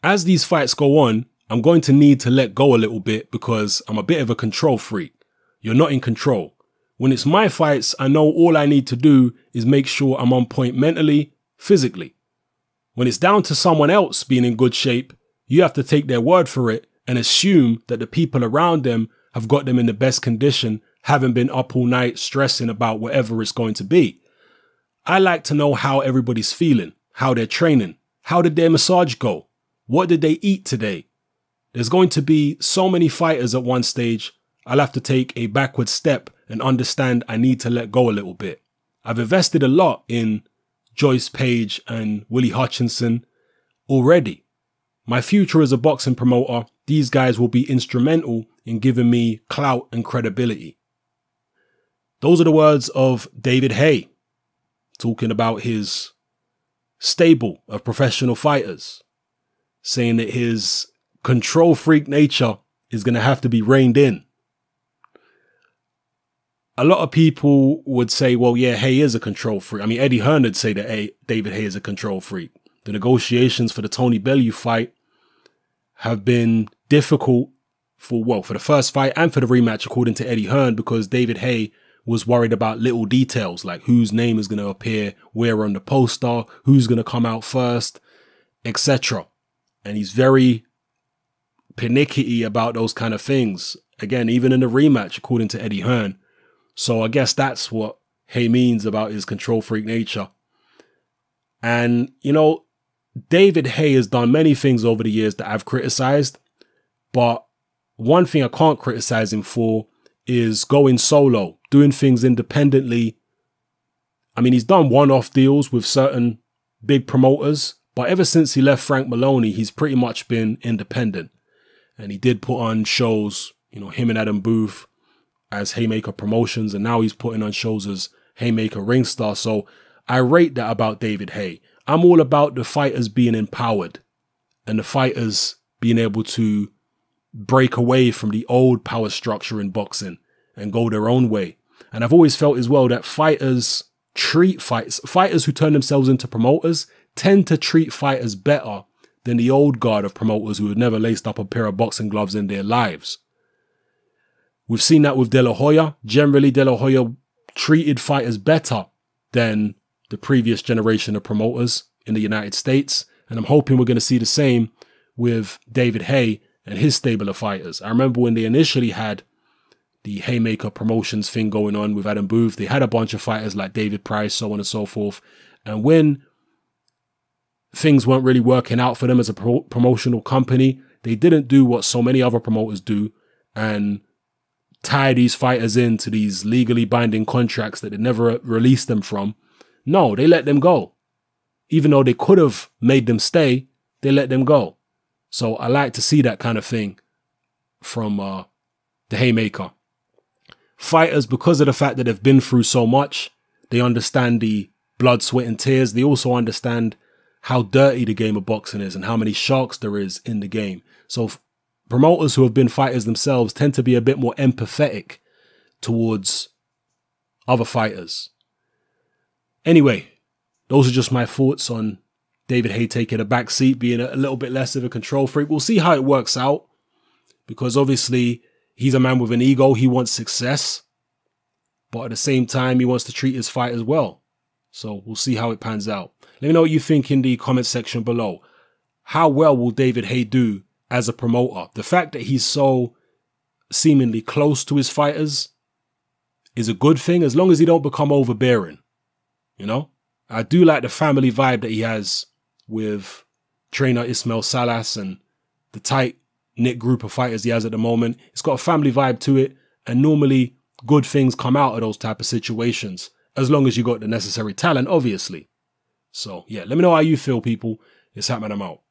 As these fights go on, I'm going to need to let go a little bit because I'm a bit of a control freak. You're not in control. When it's my fights, I know all I need to do is make sure I'm on point mentally, physically. When it's down to someone else being in good shape, you have to take their word for it and assume that the people around them have got them in the best condition, haven't been up all night stressing about whatever it's going to be. I like to know how everybody's feeling, how they're training, how did their massage go, what did they eat today. There's going to be so many fighters at one stage, I'll have to take a backward step and understand I need to let go a little bit. I've invested a lot in Joyce Page and Willie Hutchinson already. My future as a boxing promoter, these guys will be instrumental in giving me clout and credibility. Those are the words of David Haye, talking about his stable of professional fighters, saying that his control freak nature is going to have to be reined in. A lot of people would say, well, yeah, Haye is a control freak. I mean, Eddie Hearn would say that David Haye is a control freak. The negotiations for the Tony Bellew fight have been difficult for the first fight and for the rematch, according to Eddie Hearn, because David Haye was worried about little details like whose name is going to appear where on the poster, who's going to come out first, etc. And he's very pernickety about those kind of things. Again, even in the rematch, according to Eddie Hearn. So I guess that's what Haye means about his control freak nature. And, you know, David Haye has done many things over the years that I've criticized, but one thing I can't criticize him for is going solo, doing things independently. I mean, he's done one-off deals with certain big promoters, but ever since he left Frank Maloney, he's pretty much been independent. And he did put on shows, you know, him and Adam Booth as Haymaker Promotions, and now he's putting on shows as Haymaker Ringstar. So I rate that about David Haye. I'm all about the fighters being empowered and the fighters being able to break away from the old power structure in boxing and go their own way. And I've always felt as well that fighters who turn themselves into promoters tend to treat fighters better than the old guard of promoters who had never laced up a pair of boxing gloves in their lives. We've seen that with De La Hoya. Generally, De La Hoya treated fighters better than the previous generation of promoters in the United States. And I'm hoping we're going to see the same with David Haye and his stable of fighters. I remember when they initially had the Haymaker Promotions thing going on with Adam Booth, they had a bunch of fighters like David Price, so on and so forth. And when things weren't really working out for them as a promotional company, they didn't do what so many other promoters do and tie these fighters into these legally binding contracts that they never released them from. No, they let them go. Even though they could have made them stay, they let them go. So I like to see that kind of thing from the Haymaker. Fighters, because of the fact that they've been through so much, they understand the blood, sweat and tears. They also understand how dirty the game of boxing is and how many sharks there is in the game. So promoters who have been fighters themselves tend to be a bit more empathetic towards other fighters. Anyway, those are just my thoughts on David Haye taking a back seat, being a little bit less of a control freak. We'll see how it works out, because obviously he's a man with an ego. He wants success, but at the same time, he wants to treat his fighters well. So we'll see how it pans out. Let me know what you think in the comment section below. How well will David Haye do as a promoter? The fact that he's so seemingly close to his fighters is a good thing, as long as he don't become overbearing. You know, I do like the family vibe that he has with trainer Ismail Salas and the tight-knit group of fighters he has at the moment. It's got a family vibe to it, and normally good things come out of those type of situations, as long as you got the necessary talent, obviously. So, yeah, let me know how you feel, people. It's happening. I'm out.